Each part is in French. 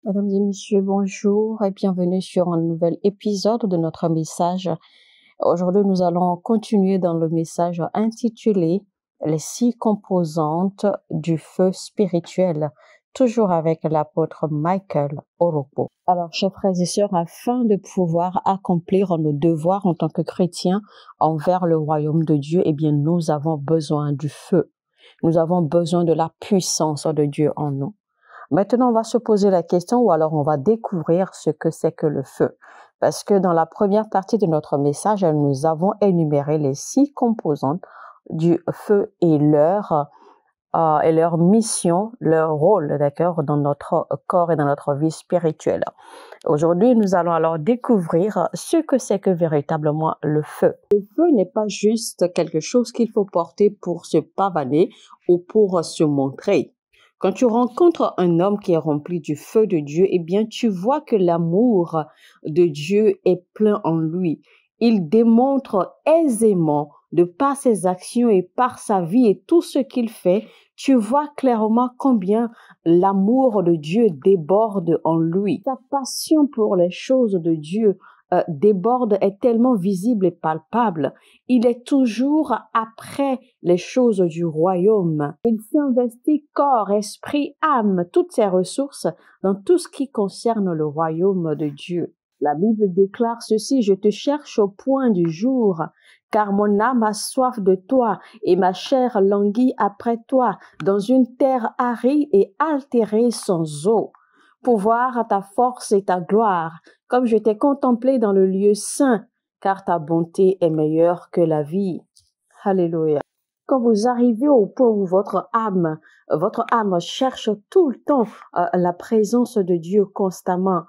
Mesdames et messieurs, bonjour et bienvenue sur un nouvel épisode de notre message. Aujourd'hui, nous allons continuer dans le message intitulé Les 6 composantes du feu spirituel, toujours avec l'apôtre Michael Oropo. Alors, chers frères et sœurs, afin de pouvoir accomplir nos devoirs en tant que chrétiens envers le royaume de Dieu, eh bien, nous avons besoin du feu. Nous avons besoin de la puissance de Dieu en nous. Maintenant, on va se poser la question ou alors on va découvrir ce que c'est que le feu. Parce que dans la première partie de notre message, nous avons énuméré les 6 composantes du feu et leur mission, leur rôle, d'accord, dans notre corps et dans notre vie spirituelle. Aujourd'hui, nous allons alors découvrir ce que c'est que véritablement le feu. Le feu n'est pas juste quelque chose qu'il faut porter pour se pavaner ou pour se montrer. Quand tu rencontres un homme qui est rempli du feu de Dieu, eh bien, tu vois que l'amour de Dieu est plein en lui. Il démontre aisément, de par ses actions et par sa vie et tout ce qu'il fait, tu vois clairement combien l'amour de Dieu déborde en lui. Sa passion pour les choses de Dieu déborde, est tellement visible et palpable. Il est toujours après les choses du royaume. Il s'investit corps, esprit, âme, toutes ses ressources dans tout ce qui concerne le royaume de Dieu. La Bible déclare ceci: je te cherche au point du jour, car mon âme a soif de toi et ma chair languit après toi dans une terre aride et altérée sans eau, pour voir ta force et ta gloire, comme je t'ai contemplé dans le lieu saint, car ta bonté est meilleure que la vie. Alléluia. Quand vous arrivez au point où votre âme cherche tout le temps la présence de Dieu constamment,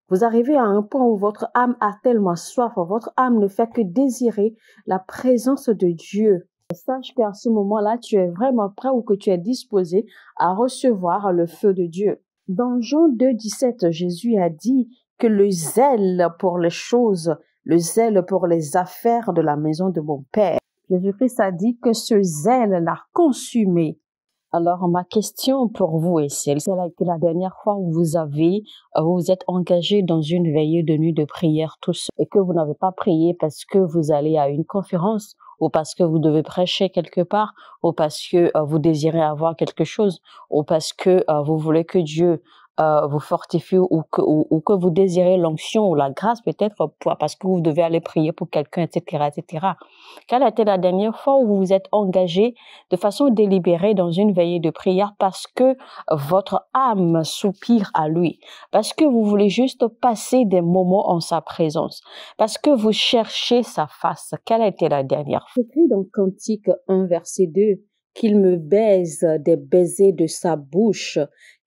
vous arrivez à un point où votre âme a tellement soif, votre âme ne fait que désirer la présence de Dieu. Sache qu'à ce moment-là, tu es vraiment prêt ou que tu es disposé à recevoir le feu de Dieu. Dans Jean 2,17, Jésus a dit que le zèle pour les choses, le zèle pour les affaires de la maison de mon Père. Jésus-Christ a dit que ce zèle l'a consumé. Alors, ma question pour vous est celle, c'est la dernière fois où vous êtes engagé dans une veillée de nuit de prière tous et que vous n'avez pas prié parce que vous allez à une conférence ou parce que vous devez prêcher quelque part ou parce que vous désirez avoir quelque chose ou parce que vous voulez que Dieu vous fortifie ou que vous désirez l'onction ou la grâce peut-être parce que vous devez aller prier pour quelqu'un, etc., etc. Quelle a été la dernière fois où vous vous êtes engagé de façon délibérée dans une veillée de prière parce que votre âme soupire à lui, parce que vous voulez juste passer des moments en sa présence, parce que vous cherchez sa face? Quelle a été la dernière fois? Écrit dans Cantique 1, verset 2, qu'il me baise des baisers de sa bouche,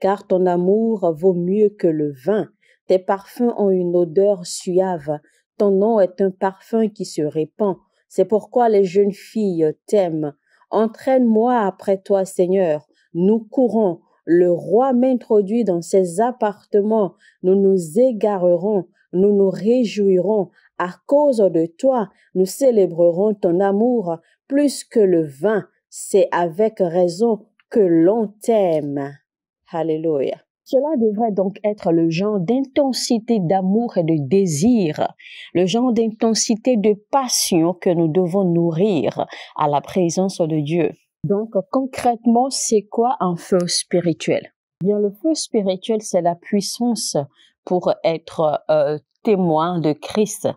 car ton amour vaut mieux que le vin. Tes parfums ont une odeur suave. Ton nom est un parfum qui se répand. C'est pourquoi les jeunes filles t'aiment. Entraîne-moi après toi, Seigneur. Nous courons. Le roi m'introduit dans ses appartements. Nous nous égarerons. Nous nous réjouirons. À cause de toi, nous célébrerons ton amour plus que le vin. C'est avec raison que l'on t'aime. Alléluia. Cela devrait donc être le genre d'intensité d'amour et de désir, le genre d'intensité de passion que nous devons nourrir à la présence de Dieu. Donc concrètement, c'est quoi un feu spirituel? Bien, le feu spirituel, c'est la puissance pour être témoin de Christ.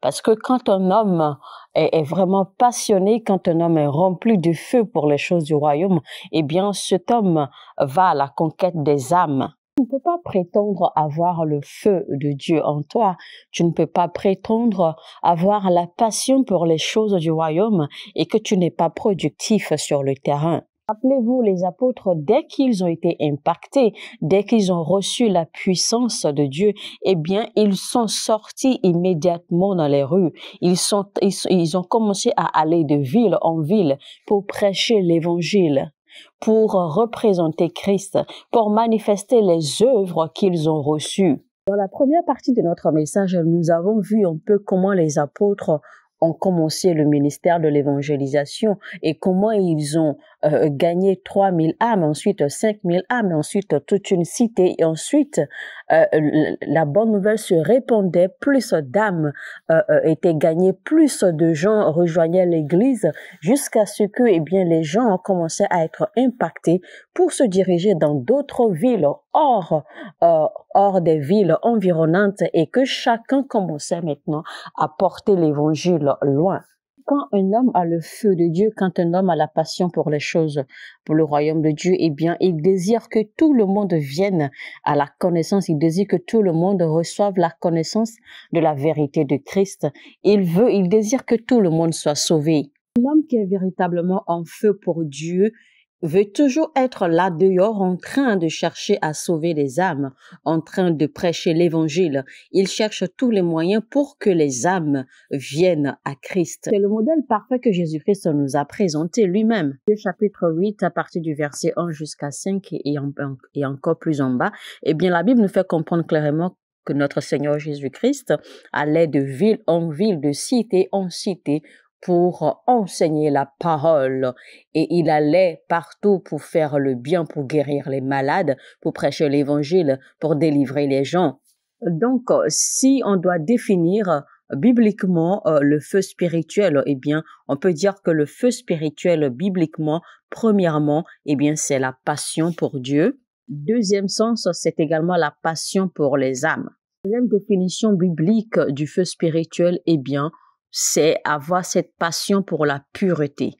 Parce que quand un homme est vraiment passionné, quand un homme est rempli de feu pour les choses du royaume, eh bien, cet homme va à la conquête des âmes. Tu ne peux pas prétendre avoir le feu de Dieu en toi. Tu ne peux pas prétendre avoir la passion pour les choses du royaume et que tu n'es pas productif sur le terrain. Rappelez-vous, les apôtres, dès qu'ils ont été impactés, dès qu'ils ont reçu la puissance de Dieu, eh bien, ils sont sortis immédiatement dans les rues. Ils ont commencé à aller de ville en ville pour prêcher l'évangile, pour représenter Christ, pour manifester les œuvres qu'ils ont reçues. Dans la première partie de notre message, nous avons vu un peu comment les apôtres ont commencé le ministère de l'évangélisation et comment ils ont gagné 3000 âmes, ensuite 5000 âmes, ensuite toute une cité et ensuite la bonne nouvelle se répandait, plus d'âmes étaient gagnées, plus de gens rejoignaient l'église jusqu'à ce que les gens ont commencé à être impactés pour se diriger dans d'autres villes hors des villes environnantes et que chacun commençait maintenant à porter l'évangile loin. Quand un homme a le feu de Dieu, quand un homme a la passion pour les choses, pour le royaume de Dieu, il désire que tout le monde vienne à la connaissance, il désire que tout le monde reçoive la connaissance de la vérité de Christ. Il désire que tout le monde soit sauvé. Un homme qui est véritablement en feu pour Dieu veut toujours être là dehors en train de chercher à sauver les âmes, en train de prêcher l'évangile. Il cherche tous les moyens pour que les âmes viennent à Christ. C'est le modèle parfait que Jésus-Christ nous a présenté lui-même. Le chapitre 8, à partir du verset 1 jusqu'à 5 et encore plus en bas, la Bible nous fait comprendre clairement que notre Seigneur Jésus-Christ allait de ville en ville, de cité en cité, pour enseigner la parole et il allait partout pour faire le bien, pour guérir les malades, pour prêcher l'évangile, pour délivrer les gens. Donc, si on doit définir bibliquement le feu spirituel, on peut dire que le feu spirituel bibliquement, premièrement, c'est la passion pour Dieu. Deuxième sens, c'est également la passion pour les âmes. Deuxième définition biblique du feu spirituel, c'est avoir cette passion pour la pureté,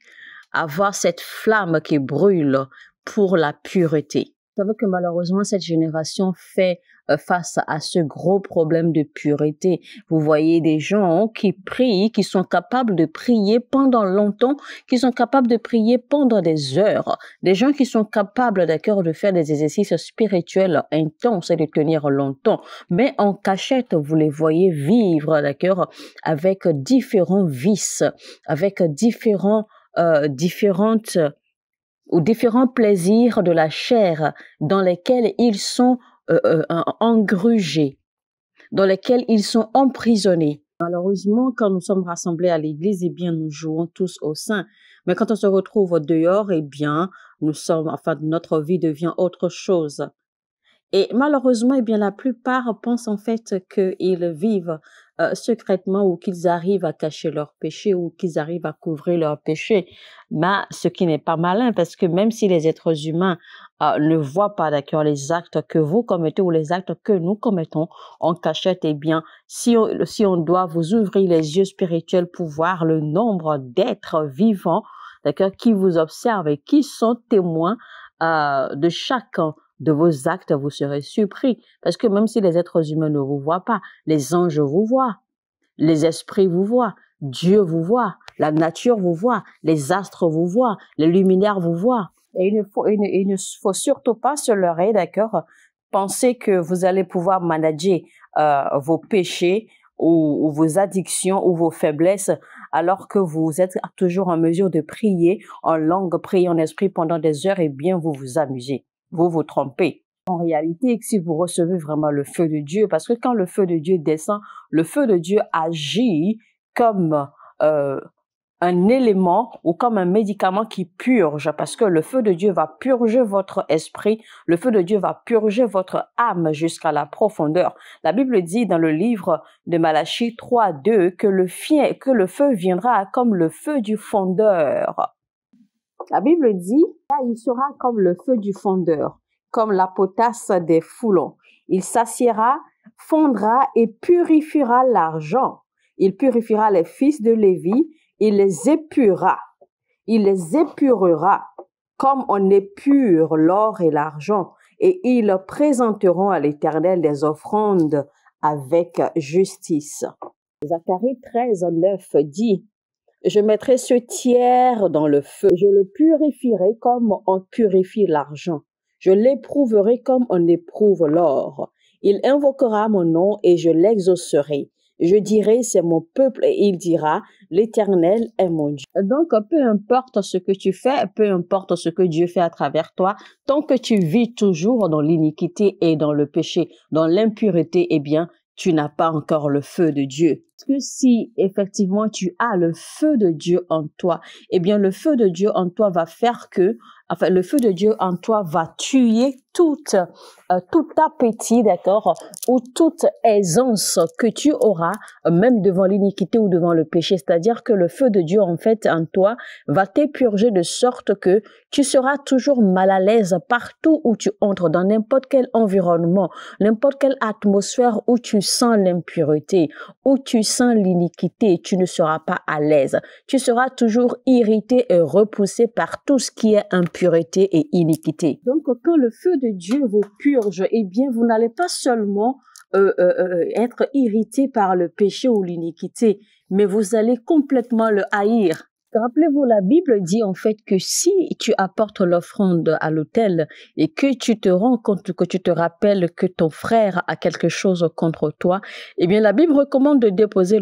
avoir cette flamme qui brûle pour la pureté. Vous savez que malheureusement, cette génération fait face à ce gros problème de pureté. Vous voyez des gens qui prient, qui sont capables de prier pendant longtemps, qui sont capables de prier pendant des heures. Des gens qui sont capables, de faire des exercices spirituels intenses et de tenir longtemps. Mais en cachette, vous les voyez vivre, avec différents vices, avec différents plaisirs de la chair dans lesquels ils sont engrugés, dans lesquels ils sont emprisonnés. Malheureusement, quand nous sommes rassemblés à l'église, nous jouons tous au sein. Mais quand on se retrouve dehors, notre vie devient autre chose. Et malheureusement, la plupart pensent en fait qu'ils vivent secrètement ou qu'ils arrivent à cacher leurs péchés ou qu'ils arrivent à couvrir leurs péchés. Ce qui n'est pas malin parce que même si les êtres humains ne voient pas les actes que vous commettez ou les actes que nous commettons en cachette, si on doit vous ouvrir les yeux spirituels pour voir le nombre d'êtres vivants, qui vous observent et qui sont témoins de chacun de vos actes, vous serez surpris. Parce que même si les êtres humains ne vous voient pas, les anges vous voient, les esprits vous voient, Dieu vous voit, la nature vous voit, les astres vous voient, les luminaires vous voient. Et il ne faut surtout pas se leurrer, penser que vous allez pouvoir manager vos péchés ou vos addictions ou vos faiblesses alors que vous êtes toujours en mesure de prier en langue, prier en esprit pendant des heures vous vous amusez. Vous vous trompez. En réalité, si vous recevez vraiment le feu de Dieu, parce que quand le feu de Dieu descend, le feu de Dieu agit comme un élément ou comme un médicament qui purge, parce que le feu de Dieu va purger votre esprit, le feu de Dieu va purger votre âme jusqu'à la profondeur. La Bible dit dans le livre de Malachie 3:2 que le feu viendra comme le feu du fondeur. La Bible dit, là, il sera comme le feu du fondeur, comme la potasse des foulons. Il s'assiera, fondra et purifiera l'argent. Il purifiera les fils de Lévi, il les épurera. Il les épurera comme on épure l'or et l'argent. Et ils présenteront à l'Éternel des offrandes avec justice. Zacharie 13:9 dit, je mettrai ce tiers dans le feu. Je le purifierai comme on purifie l'argent. Je l'éprouverai comme on éprouve l'or. Il invoquera mon nom et je l'exaucerai. Je dirai, c'est mon peuple et il dira, l'Éternel est mon Dieu. Donc, peu importe ce que tu fais, peu importe ce que Dieu fait à travers toi, tant que tu vis toujours dans l'iniquité et dans le péché, dans l'impureté, tu n'as pas encore le feu de Dieu. Parce que si effectivement tu as le feu de Dieu en toi, eh bien le feu de Dieu en toi va faire que, enfin le feu de Dieu en toi va tuer tout appétit, d'accord, ou toute aisance que tu auras, même devant l'iniquité ou devant le péché. C'est-à-dire que le feu de Dieu, en fait, en toi, va t'épurger de sorte que tu seras toujours mal à l'aise partout où tu entres, dans n'importe quel environnement, n'importe quelle atmosphère où tu sens l'impureté, où tu sens l'iniquité, tu ne seras pas à l'aise. Tu seras toujours irrité et repoussé par tout ce qui est impureté et iniquité. Donc, quand le feu de Dieu vous purge, eh bien, vous n'allez pas seulement être irrité par le péché ou l'iniquité, mais vous allez complètement le haïr. Rappelez-vous, la Bible dit en fait que si tu apportes l'offrande à l'autel et que tu te rends compte, que tu te rappelles que ton frère a quelque chose contre toi, eh bien la Bible recommande de déposer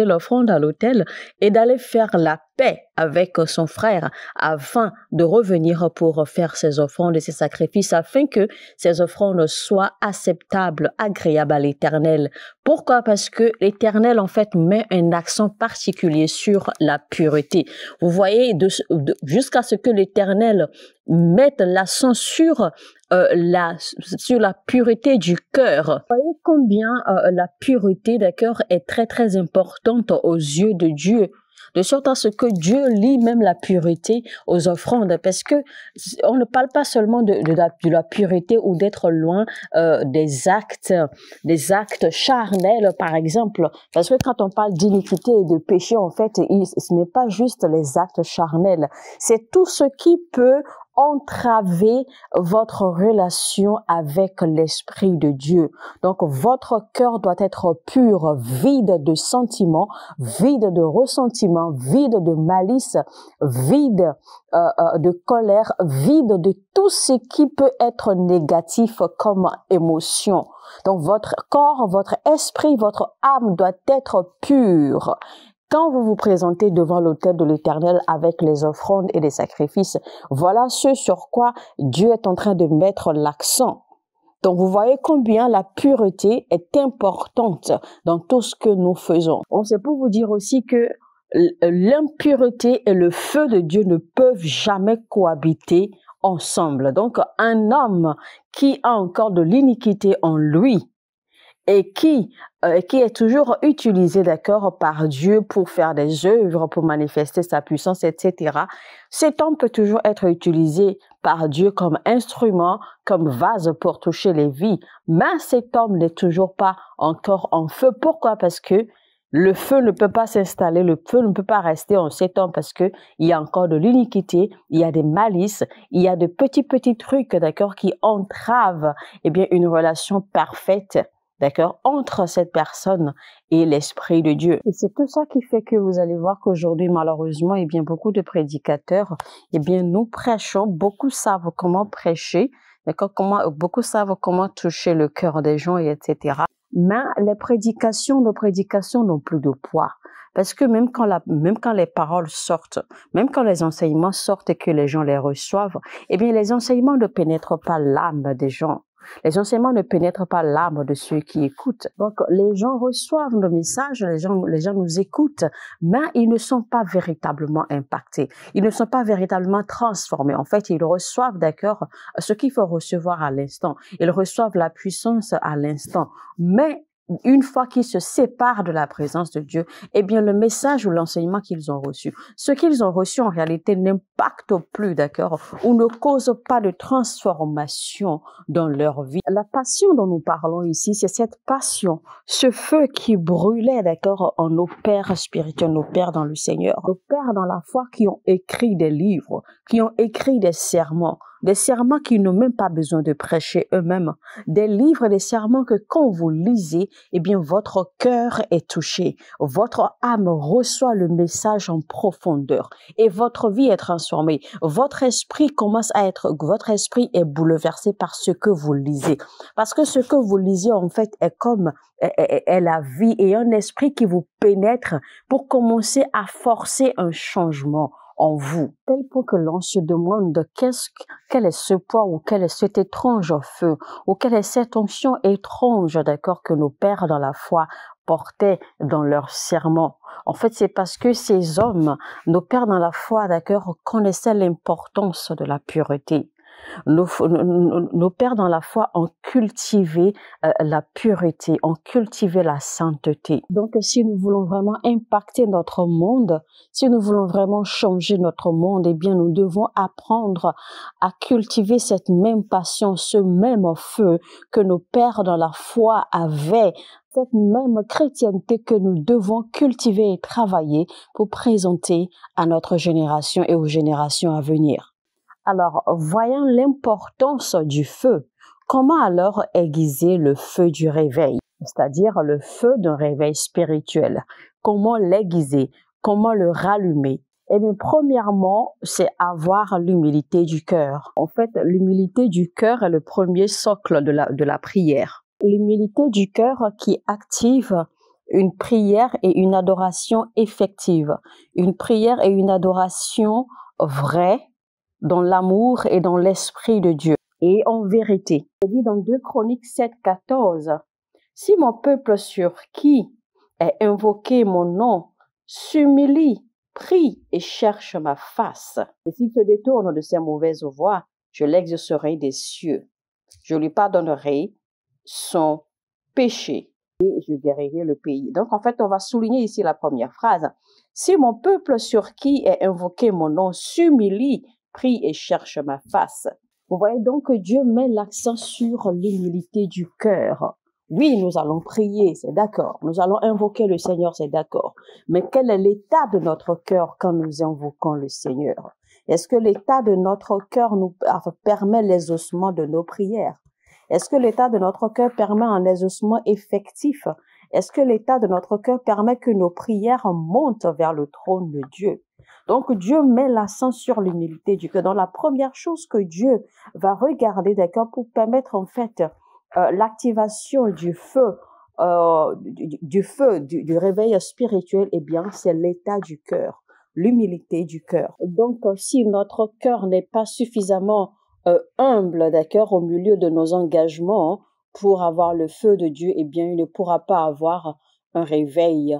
l'offrande à l'autel et d'aller faire la paix avec son frère afin de revenir pour faire ses offrandes et ses sacrifices afin que ces offrandes soient acceptables, agréables à l'Éternel. Pourquoi? Parce que l'Éternel en fait met un accent particulier sur la pureté. Vous voyez, jusqu'à ce que l'Éternel mette l'accent sur la pureté du cœur. Vous voyez combien la pureté, d'accord, est très très importante aux yeux de Dieu. De sorte à ce que Dieu lie même la pureté aux offrandes, parce que on ne parle pas seulement de la pureté ou d'être loin des actes charnels, par exemple, parce que quand on parle d'iniquité et de péché, en fait, ce n'est pas juste les actes charnels, c'est tout ce qui peut entraver votre relation avec l'Esprit de Dieu. Donc, votre cœur doit être pur, vide de sentiments, vide de ressentiments, vide de malice, vide de colère, vide de tout ce qui peut être négatif comme émotion. Donc, votre corps, votre esprit, votre âme doit être pur. Quand vous vous présentez devant l'autel de l'Éternel avec les offrandes et les sacrifices, voilà ce sur quoi Dieu est en train de mettre l'accent. Donc, vous voyez combien la pureté est importante dans tout ce que nous faisons. C'est pour vous dire aussi que l'impureté et le feu de Dieu ne peuvent jamais cohabiter ensemble. Donc, un homme qui a encore de l'iniquité en lui, et qui est toujours utilisé, d'accord, par Dieu pour faire des œuvres, pour manifester sa puissance, etc. Cet homme peut toujours être utilisé par Dieu comme instrument, comme vase pour toucher les vies. Mais cet homme n'est toujours pas encore en feu. Pourquoi? Parce que le feu ne peut pas s'installer, le feu ne peut pas rester en cet homme parce que il y a encore de l'iniquité, il y a des malices, il y a de petits trucs, d'accord, qui entravent, eh bien, une relation parfaite, d'accord, entre cette personne et l'Esprit de Dieu. Et c'est tout ça qui fait que vous allez voir qu'aujourd'hui, malheureusement, eh bien, beaucoup de prédicateurs, eh bien, nous prêchons, beaucoup savent comment prêcher, d'accord, beaucoup savent comment toucher le cœur des gens, et etc. Mais nos prédications n'ont plus de poids. Parce que même quand les paroles sortent, même quand les enseignements sortent et que les gens les reçoivent, eh bien, les enseignements ne pénètrent pas l'âme des gens. Les enseignements ne pénètrent pas l'âme de ceux qui écoutent. Donc, les gens reçoivent le message, les gens nous écoutent, mais ils ne sont pas véritablement impactés. Ils ne sont pas véritablement transformés. En fait, ils reçoivent, d'accord, ce qu'il faut recevoir à l'instant. Ils reçoivent la puissance à l'instant. Mais une fois qu'ils se séparent de la présence de Dieu, eh bien, le message ou l'enseignement qu'ils ont reçu, ce qu'ils ont reçu en réalité n'impacte plus, d'accord, ou ne cause pas de transformation dans leur vie. La passion dont nous parlons ici, c'est cette passion, ce feu qui brûlait, d'accord, en nos pères spirituels, nos pères dans le Seigneur, nos pères dans la foi qui ont écrit des livres, qui ont écrit des sermons qui n'ont même pas besoin de prêcher eux-mêmes, des livres, des sermons que quand vous lisez, eh bien, votre cœur est touché, votre âme reçoit le message en profondeur et votre vie est transformée. Votre esprit est bouleversé par ce que vous lisez. Parce que ce que vous lisez, en fait, est la vie et un esprit qui vous pénètre pour commencer à forcer un changement en vous, tel point que l'on se demande quel est ce poids ou quel est cet étrange feu ou quelle est cette onction étrange, d'accord, que nos pères dans la foi portaient dans leurs sermons. En fait, c'est parce que ces hommes, nos pères dans la foi, d'accord, connaissaient l'importance de la pureté. Nos pères dans la foi ont cultivé la pureté, ont cultivé la sainteté. Donc, si nous voulons vraiment impacter notre monde, si nous voulons vraiment changer notre monde, eh bien, nous devons apprendre à cultiver cette même passion, ce même feu que nos pères dans la foi avaient, cette même chrétienté que nous devons cultiver et travailler pour présenter à notre génération et aux générations à venir. Alors, voyant l'importance du feu, comment alors aiguiser le feu du réveil, c'est-à-dire le feu d'un réveil spirituel? Comment l'aiguiser? Comment le rallumer? Eh bien, premièrement, c'est avoir l'humilité du cœur. En fait, l'humilité du cœur est le premier socle de la prière. L'humilité du cœur qui active une prière et une adoration effective. Une prière et une adoration vraie, dans l'amour et dans l'esprit de Dieu et en vérité. Il dit dans 2 Chroniques 7:14, « Si mon peuple sur qui est invoqué mon nom s'humilie, prie et cherche ma face, et s'il se détourne de ses mauvaises voies, je l'exaucerai des cieux. Je lui pardonnerai son péché et je guérirai le pays. » Donc, en fait, on va souligner ici la première phrase. « Si mon peuple sur qui est invoqué mon nom s'humilie, prie et cherche ma face. » Vous voyez donc que Dieu met l'accent sur l'humilité du cœur. Oui, nous allons prier, c'est d'accord. Nous allons invoquer le Seigneur, c'est d'accord. Mais quel est l'état de notre cœur quand nous invoquons le Seigneur? Est-ce que l'état de notre cœur nous permet l'exaucement de nos prières? Est-ce que l'état de notre cœur permet un exaucement effectif? Est-ce que l'état de notre cœur permet que nos prières montent vers le trône de Dieu? Donc, Dieu met l'accent sur l'humilité du cœur. Dans la première chose que Dieu va regarder, d'accord, pour permettre en fait l'activation du feu, du réveil spirituel, eh bien, c'est l'état du cœur, l'humilité du cœur. Donc, si notre cœur n'est pas suffisamment humble, d'accord, au milieu de nos engagements pour avoir le feu de Dieu, eh bien, il ne pourra pas avoir un réveil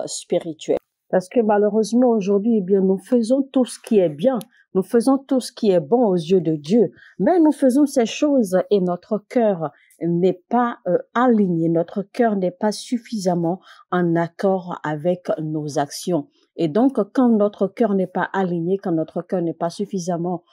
spirituel. Parce que malheureusement aujourd'hui, eh bien, nous faisons tout ce qui est bien, nous faisons tout ce qui est bon aux yeux de Dieu, mais nous faisons ces choses et notre cœur n'est pas aligné, notre cœur n'est pas suffisamment en accord avec nos actions. Et donc, quand notre cœur n'est pas aligné, quand notre cœur n'est pas suffisamment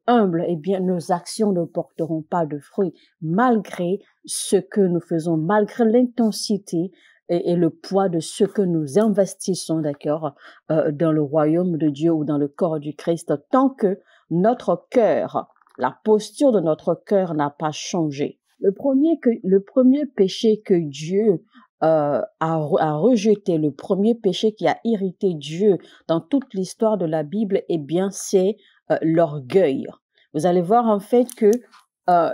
humble, eh bien, nos actions ne porteront pas de fruits, malgré ce que nous faisons, malgré l'intensité et le poids de ce que nous investissons, d'accord, dans le royaume de Dieu ou dans le corps du Christ, tant que notre cœur, la posture de notre cœur n'a pas changé. Le premier péché que Dieu a rejeté, le premier péché qui a irrité Dieu dans toute l'histoire de la Bible, eh bien, c'est l'orgueil. Vous allez voir en fait que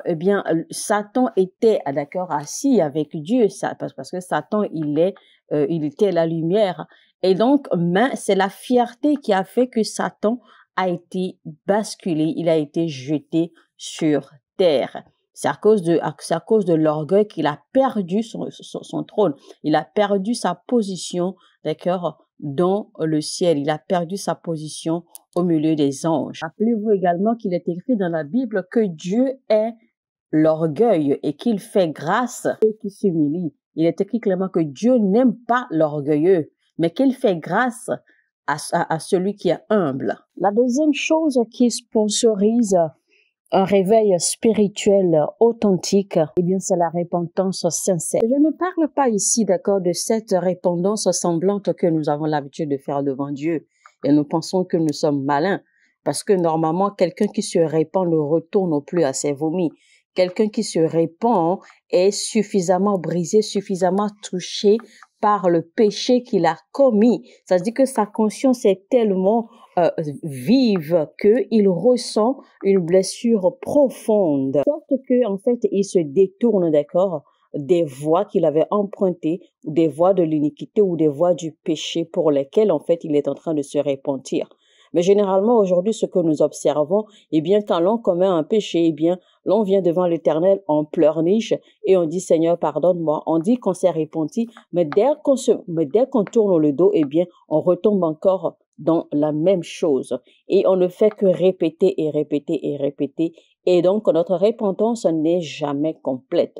eh bien, Satan était, d'accord, assis avec Dieu, parce que Satan, il était la lumière. Et donc, c'est la fierté qui a fait que Satan a été basculé, il a été jeté sur terre. C'est à cause de l'orgueil qu'il a perdu son trône. Il a perdu sa position, d'accord, dans le ciel. Il a perdu sa position au milieu des anges. Rappelez-vous également qu'il est écrit dans la Bible que Dieu est l'orgueil et qu'il fait grâce à ceux qui s'humilient. Il est écrit clairement que Dieu n'aime pas l'orgueilleux, mais qu'il fait grâce à celui qui est humble. La deuxième chose qui sponsorise un réveil spirituel authentique, eh bien, c'est la repentance sincère. Je ne parle pas ici, d'accord, de cette repentance semblante que nous avons l'habitude de faire devant Dieu et nous pensons que nous sommes malins parce que normalement, quelqu'un qui se répand ne retourne plus à ses vomis. Quelqu'un qui se répand est suffisamment brisé, suffisamment touché par le péché qu'il a commis. Ça veut dire que sa conscience est tellement vive qu'il ressent une blessure profonde. Sorte que, en fait, il se détourne, d'accord, des voies qu'il avait empruntées, des voies de l'iniquité ou des voies du péché pour lesquelles, en fait, il est en train de se repentir. Mais généralement, aujourd'hui, ce que nous observons, eh bien, quand l'on commet un péché, eh bien, l'on vient devant l'Éternel, on pleurniche et on dit, Seigneur, pardonne-moi. On dit qu'on s'est repenti, mais dès qu'on tourne le dos, eh bien, on retombe encore dans la même chose. Et on ne fait que répéter et répéter et répéter. Et donc, notre repentance n'est jamais complète.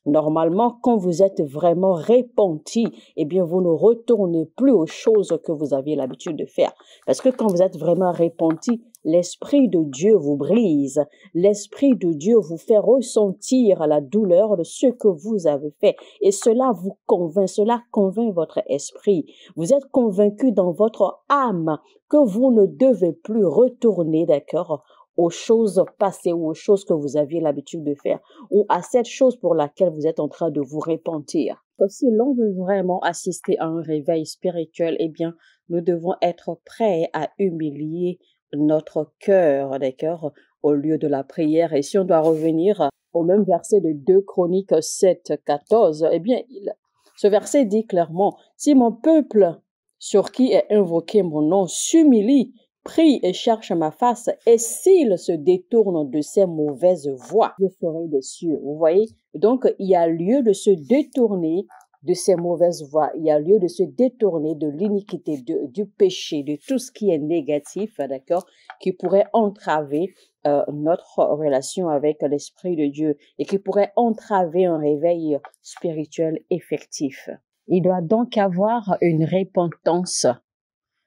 Normalement, quand vous êtes vraiment repenti, eh bien, vous ne retournez plus aux choses que vous aviez l'habitude de faire. Parce que quand vous êtes vraiment repenti, l'Esprit de Dieu vous brise. L'Esprit de Dieu vous fait ressentir la douleur de ce que vous avez fait. Et cela vous convainc, cela convainc votre esprit. Vous êtes convaincu dans votre âme que vous ne devez plus retourner, d'accord, aux choses passées ou aux choses que vous aviez l'habitude de faire ou à cette chose pour laquelle vous êtes en train de vous repentir. Si l'on veut vraiment assister à un réveil spirituel, eh bien, nous devons être prêts à humilier notre cœur, d'accord, au lieu de la prière. Et si on doit revenir au même verset de 2 Chroniques 7, 14, eh bien, ce verset dit clairement, « Si mon peuple sur qui est invoqué mon nom s'humilie, prie et cherche ma face, et s'il se détourne de ses mauvaises voies, je ferai des cieux. » Vous voyez? Donc, il y a lieu de se détourner de ces mauvaises voies. Il y a lieu de se détourner de l'iniquité, du péché, de tout ce qui est négatif, d'accord, qui pourrait entraver notre relation avec l'Esprit de Dieu et qui pourrait entraver un réveil spirituel effectif. Il doit donc avoir une repentance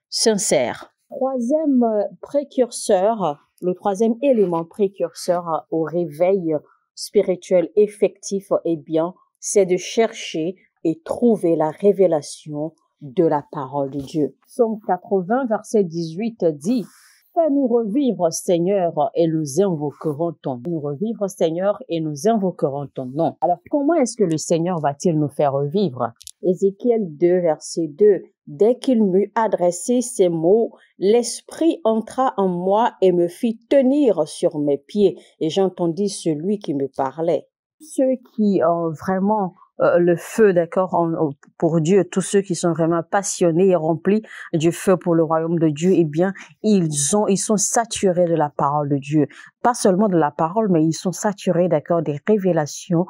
sincère. Troisième précurseur, le troisième élément précurseur au réveil spirituel effectif, eh bien, c'est de chercher et trouver la révélation de la parole de Dieu. Psaume 80, verset 18 dit, « Fais-nous revivre, Seigneur, et nous invoquerons ton nom. Nous revivre, Seigneur, et nous invoquerons ton nom. » Alors, comment est-ce que le Seigneur va-t-il nous faire revivre? Ézéchiel 2, verset 2. « Dès qu'il m'eut adressé ces mots, l'Esprit entra en moi et me fit tenir sur mes pieds, et j'entendis celui qui me parlait. » Ceux qui ont vraiment le feu, d'accord, pour Dieu, tous ceux qui sont vraiment passionnés et remplis du feu pour le royaume de Dieu, eh bien, ils sont saturés de la parole de Dieu. Pas seulement de la parole, mais ils sont saturés, d'accord, des révélations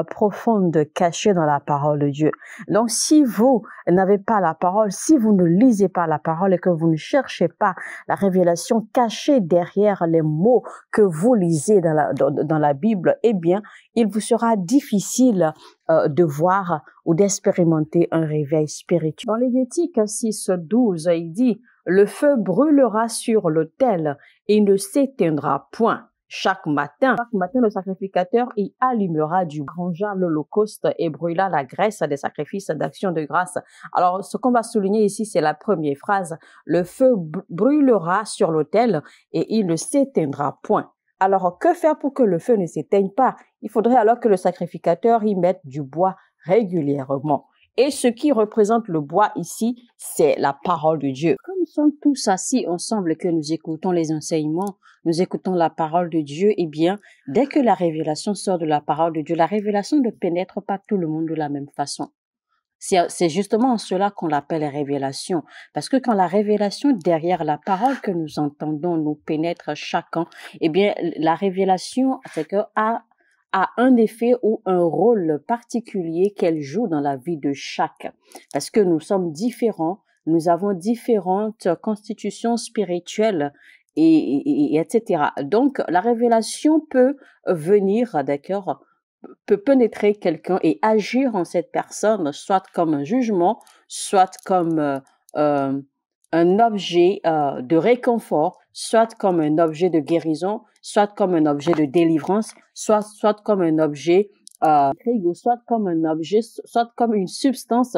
profondes cachées dans la parole de Dieu. Donc, si vous n'avez pas la parole, si vous ne lisez pas la parole et que vous ne cherchez pas la révélation cachée derrière les mots que vous lisez dans la Bible, eh bien, il vous sera difficile de voir ou d'expérimenter un réveil spirituel. Dans Lévitique 6, 12, il dit « Le feu brûlera sur l'autel et ne s'éteindra point. Chaque matin, le sacrificateur y allumera du arrangea l'holocauste et brûla la graisse des sacrifices d'action de grâce. » Alors, ce qu'on va souligner ici, c'est la première phrase. « Le feu brûlera sur l'autel et il ne s'éteindra point. » Alors, que faire pour que le feu ne s'éteigne pas? Il faudrait alors que le sacrificateur y mette du bois régulièrement. Et ce qui représente le bois ici, c'est la parole de Dieu. Comme nous sommes tous assis ensemble et que nous écoutons les enseignements, nous écoutons la parole de Dieu, eh bien, dès que la révélation sort de la parole de Dieu, la révélation ne pénètre pas tout le monde de la même façon. C'est justement en cela qu'on l'appelle révélation. Parce que quand la révélation derrière la parole que nous entendons nous pénètre chacun, eh bien, la révélation, c'est que a un effet ou un rôle particulier qu'elle joue dans la vie de chaque. Parce que nous sommes différents, nous avons différentes constitutions spirituelles et etc. Donc, la révélation peut venir, d'accord, peut pénétrer quelqu'un et agir en cette personne, soit comme un jugement, soit comme un objet de réconfort, soit comme un objet de guérison, soit comme un objet de délivrance, soit comme un objet, soit comme un objet, soit comme une substance.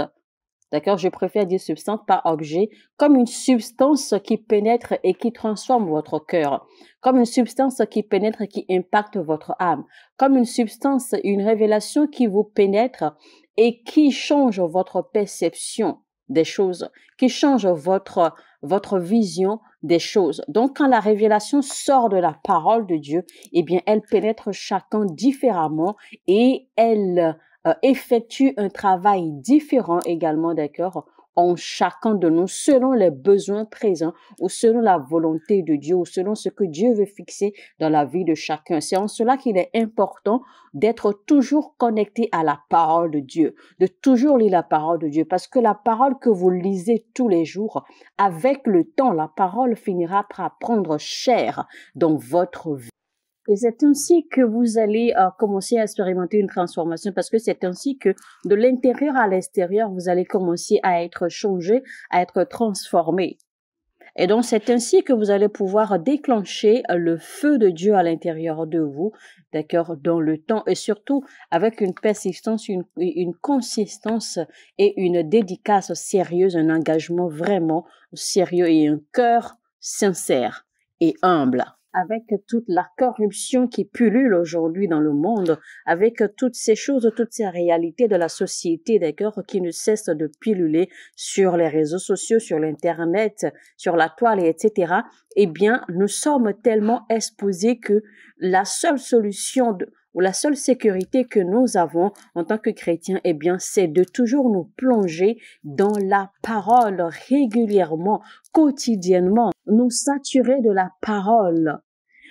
D'accord, je préfère dire substance, pas objet, comme une substance qui pénètre et qui transforme votre cœur, comme une substance qui pénètre et qui impacte votre âme, comme une substance, une révélation qui vous pénètre et qui change votre perception des choses, qui change votre vision des choses. Donc, quand la révélation sort de la parole de Dieu, eh bien, elle pénètre chacun différemment et elle effectue un travail différent également, d'accord, en chacun de nous selon les besoins présents ou selon la volonté de Dieu ou selon ce que Dieu veut fixer dans la vie de chacun. C'est en cela qu'il est important d'être toujours connecté à la parole de Dieu, de toujours lire la parole de Dieu, parce que la parole que vous lisez tous les jours, avec le temps, la parole finira par prendre chair dans votre vie. Et c'est ainsi que vous allez commencer à expérimenter une transformation, parce que c'est ainsi que de l'intérieur à l'extérieur, vous allez commencer à être changé, à être transformé. Et donc, c'est ainsi que vous allez pouvoir déclencher le feu de Dieu à l'intérieur de vous, d'accord, dans le temps, et surtout avec une persistance, une consistance et une dédicace sérieuse, un engagement vraiment sérieux et un cœur sincère et humble. Avec toute la corruption qui pullule aujourd'hui dans le monde, avec toutes ces choses, toutes ces réalités de la société, d'accord, qui ne cessent de pulluler sur les réseaux sociaux, sur l'Internet, sur la toile, etc., eh bien, nous sommes tellement exposés que la seule solution ou la seule sécurité que nous avons en tant que chrétiens, eh bien, c'est de toujours nous plonger dans la parole régulièrement, quotidiennement, nous saturer de la parole,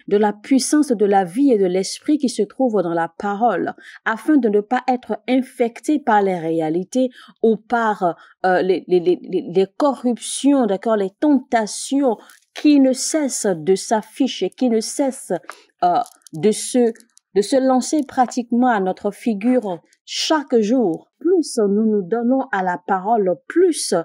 de la puissance de la vie et de l'esprit qui se trouve dans la parole, afin de ne pas être infecté par les réalités ou par les corruptions, d'accord, les tentations qui ne cessent de s'afficher, qui ne cessent de se lancer pratiquement à notre figure chaque jour. Plus nous nous donnons à la parole, plus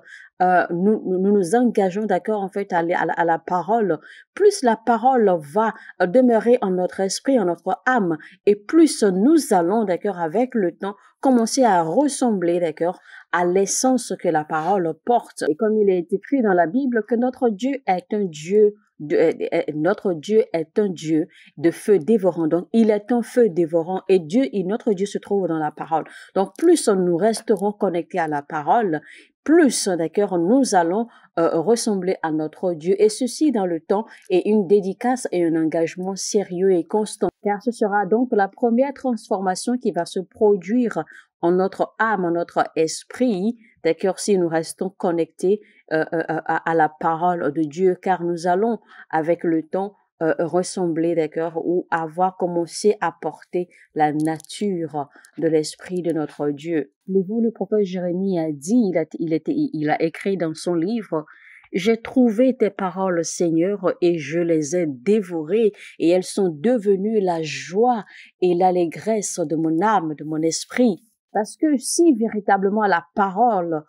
nous engageons, d'accord, en fait, à la parole, plus la parole va demeurer en notre esprit, en notre âme, et plus nous allons, d'accord, avec le temps, commencer à ressembler, d'accord, à l'essence que la parole porte. Et comme il est écrit dans la Bible, que notre Dieu est un Dieu notre Dieu est un Dieu de feu dévorant. Donc, il est un feu dévorant et notre Dieu se trouve dans la parole. Donc, plus nous resterons connectés à la parole, plus, d'accord, nous allons ressembler à notre Dieu. Et ceci dans le temps et une dédicace et un engagement sérieux et constant. Car ce sera donc la première transformation qui va se produire en notre âme, en notre esprit, d'accord, si nous restons connectés à la parole de Dieu, car nous allons, avec le temps, ressembler, d'accord, ou avoir commencé à porter la nature de l'esprit de notre Dieu. Le prophète Jérémie a dit, il a écrit dans son livre, j'ai trouvé tes paroles, Seigneur, et je les ai dévorées, et elles sont devenues la joie et l'allégresse de mon âme, de mon esprit. Parce que si véritablement la parole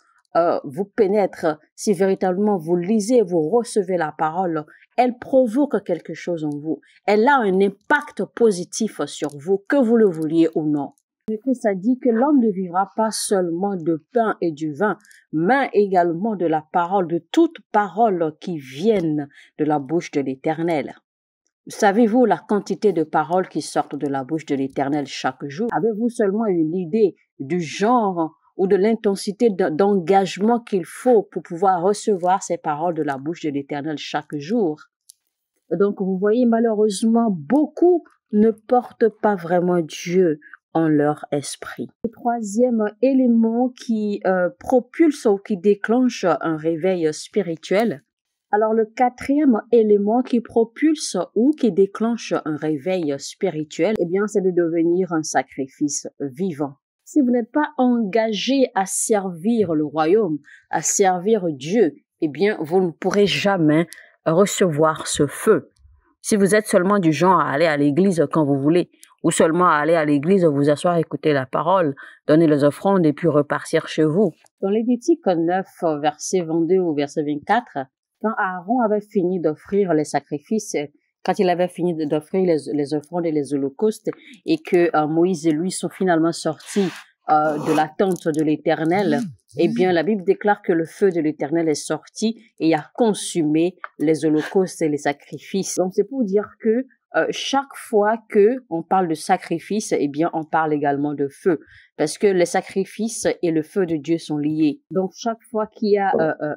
vous pénètre, si véritablement vous lisez, vous recevez la parole, elle provoque quelque chose en vous. Elle a un impact positif sur vous, que vous le vouliez ou non. Le Christ a dit que l'homme ne vivra pas seulement de pain et du vin, mais également de la parole, de toute parole qui vienne de la bouche de l'Éternel. Savez-vous la quantité de paroles qui sortent de la bouche de l'Éternel chaque jour? Avez-vous seulement une idée du genre ou de l'intensité d'engagement qu'il faut pour pouvoir recevoir ces paroles de la bouche de l'Éternel chaque jour? Donc, vous voyez, malheureusement, beaucoup ne portent pas vraiment Dieu en leur esprit. Le troisième élément qui propulse ou qui déclenche un réveil spirituel. Alors, le quatrième élément qui propulse ou qui déclenche un réveil spirituel, eh bien, c'est de devenir un sacrifice vivant. Si vous n'êtes pas engagé à servir le royaume, à servir Dieu, eh bien, vous ne pourrez jamais recevoir ce feu. Si vous êtes seulement du genre à aller à l'église quand vous voulez, ou seulement à aller à l'église, vous asseoir, écouter la parole, donner les offrandes et puis repartir chez vous. Dans Lévitique 9, verset 22 ou verset 24, quand Aaron avait fini d'offrir les sacrifices, quand il avait fini d'offrir les offrandes et les holocaustes, et que Moïse et lui sont finalement sortis de la tente de l'Éternel, eh bien, la Bible déclare que le feu de l'Éternel est sorti et a consumé les holocaustes et les sacrifices. Donc, c'est pour dire que chaque fois que on parle de sacrifice, eh bien, on parle également de feu, parce que les sacrifices et le feu de Dieu sont liés. Donc, chaque fois qu'il y a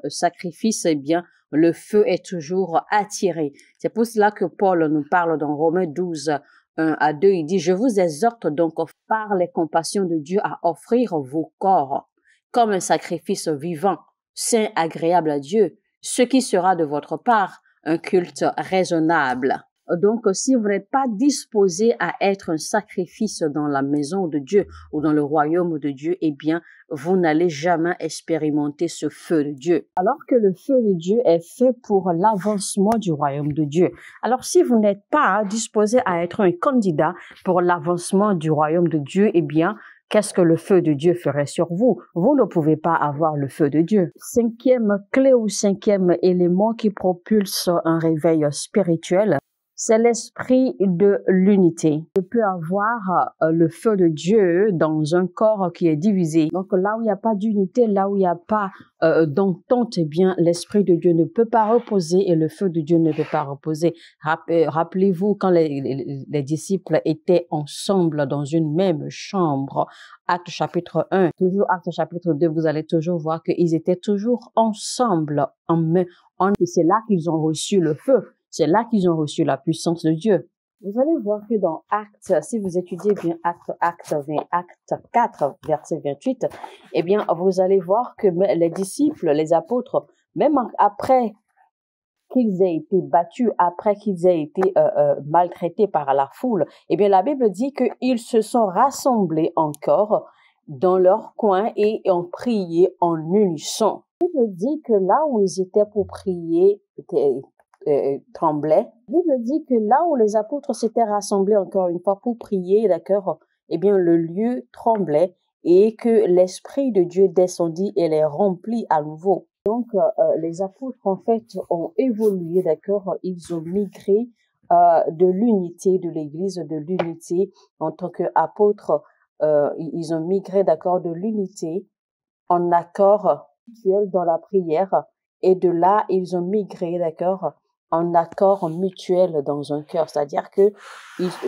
sacrifice, eh bien, le feu est toujours attiré. C'est pour cela que Paul nous parle dans Romains 12, 1 à 2, il dit, je vous exhorte donc par les compassions de Dieu à offrir vos corps comme un sacrifice vivant, saint, agréable à Dieu, ce qui sera de votre part un culte raisonnable. Donc, si vous n'êtes pas disposé à être un sacrifice dans la maison de Dieu ou dans le royaume de Dieu, eh bien, vous n'allez jamais expérimenter ce feu de Dieu. Alors que le feu de Dieu est fait pour l'avancement du royaume de Dieu. Alors, si vous n'êtes pas disposé à être un candidat pour l'avancement du royaume de Dieu, eh bien, qu'est-ce que le feu de Dieu ferait sur vous? Vous ne pouvez pas avoir le feu de Dieu. Cinquième clé ou cinquième élément qui propulse un réveil spirituel, c'est l'esprit de l'unité. Je peux avoir le feu de Dieu dans un corps qui est divisé. Donc là où il n'y a pas d'unité, là où il n'y a pas d'entente, eh bien l'esprit de Dieu ne peut pas reposer et le feu de Dieu ne peut pas reposer. Rappelez-vous quand les disciples étaient ensemble dans une même chambre. Acte chapitre 1, toujours Acte chapitre 2, vous allez toujours voir qu'ils étaient toujours ensemble en main. Et c'est là qu'ils ont reçu le feu. C'est là qu'ils ont reçu la puissance de Dieu. Vous allez voir que dans Actes, si vous étudiez bien Acte 4, verset 28, eh bien, vous allez voir que les disciples, les apôtres, même après qu'ils aient été battus, après qu'ils aient été maltraités par la foule, eh bien, la Bible dit qu'ils se sont rassemblés encore dans leur coin et ont prié en unisson. La Bible dit que là où ils étaient pour prier, tremblait. La Bible dit que là où les apôtres s'étaient rassemblés encore une fois pour prier, d'accord, eh bien le lieu tremblait et que l'Esprit de Dieu descendit et les remplit à nouveau. Donc les apôtres en fait ont évolué, d'accord, ils ont migré de l'unité de l'Église, de l'unité en tant qu'apôtres, ils ont migré, d'accord, de l'unité en accord mutuel dans la prière et de là ils ont migré, d'accord, en accord mutuel dans un cœur, c'est-à-dire que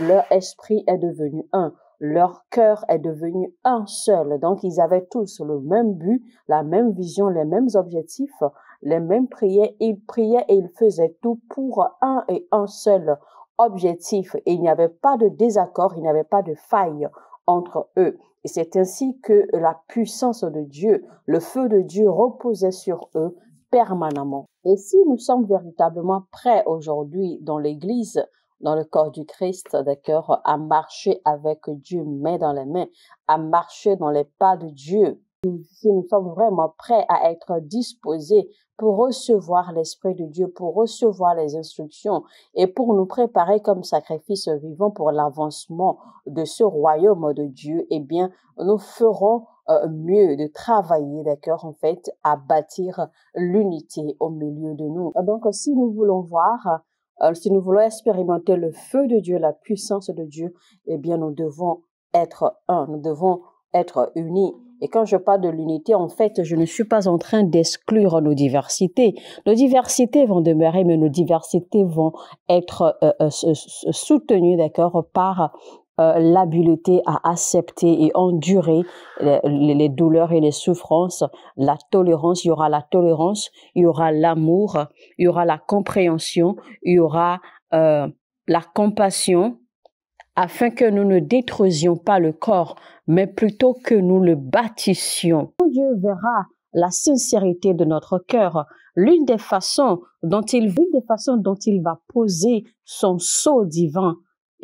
leur esprit est devenu un, leur cœur est devenu un seul. Donc, ils avaient tous le même but, la même vision, les mêmes objectifs, les mêmes prières. Ils priaient et ils faisaient tout pour un et un seul objectif. Et il n'y avait pas de désaccord, il n'y avait pas de faille entre eux. Et c'est ainsi que la puissance de Dieu, le feu de Dieu reposait sur eux permanemment. Et si nous sommes véritablement prêts aujourd'hui dans l'Église, dans le corps du Christ, d'accord, à marcher avec Dieu main dans les mains, à marcher dans les pas de Dieu, si nous sommes vraiment prêts à être disposés pour recevoir l'Esprit de Dieu, pour recevoir les instructions et pour nous préparer comme sacrifice vivant pour l'avancement de ce royaume de Dieu, eh bien, nous ferons mieux de travailler, d'accord, en fait, à bâtir l'unité au milieu de nous. Donc, si nous voulons voir, si nous voulons expérimenter le feu de Dieu, la puissance de Dieu, eh bien, nous devons être un, nous devons être unis. Et quand je parle de l'unité, en fait, je ne suis pas en train d'exclure nos diversités. Nos diversités vont demeurer, mais nos diversités vont être soutenues, d'accord, par l'habileté à accepter et endurer les douleurs et les souffrances, la tolérance, il y aura la tolérance, il y aura l'amour, il y aura la compréhension, il y aura la compassion, afin que nous ne détruisions pas le corps, mais plutôt que nous le bâtissions. Dieu verra la sincérité de notre cœur. L'une des façons dont il va poser son sceau divin,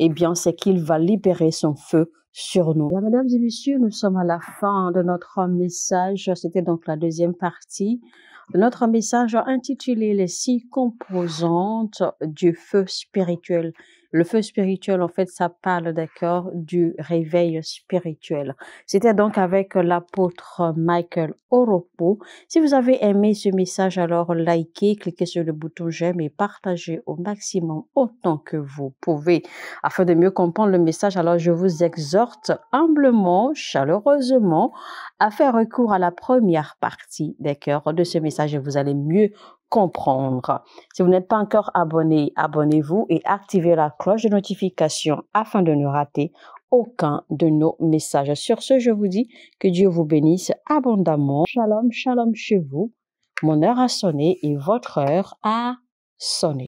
eh bien, c'est qu'il va libérer son feu sur nous. Bien, mesdames et messieurs, nous sommes à la fin de notre message. C'était donc la deuxième partie de notre message intitulé « Les 6 composantes du feu spirituel ». Le feu spirituel, en fait, ça parle, d'accord, du réveil spirituel. C'était donc avec l'apôtre Michael Oropo. Si vous avez aimé ce message, alors likez, cliquez sur le bouton j'aime et partagez au maximum autant que vous pouvez. Afin de mieux comprendre le message, alors je vous exhorte humblement, chaleureusement, à faire recours à la première partie, d'accord, de ce message et vous allez mieux comprendre. Si vous n'êtes pas encore abonné, abonnez-vous et activez la cloche de notification afin de ne rater aucun de nos messages. Sur ce, je vous dis que Dieu vous bénisse abondamment. Shalom, shalom chez vous. Mon heure a sonné et votre heure a sonné.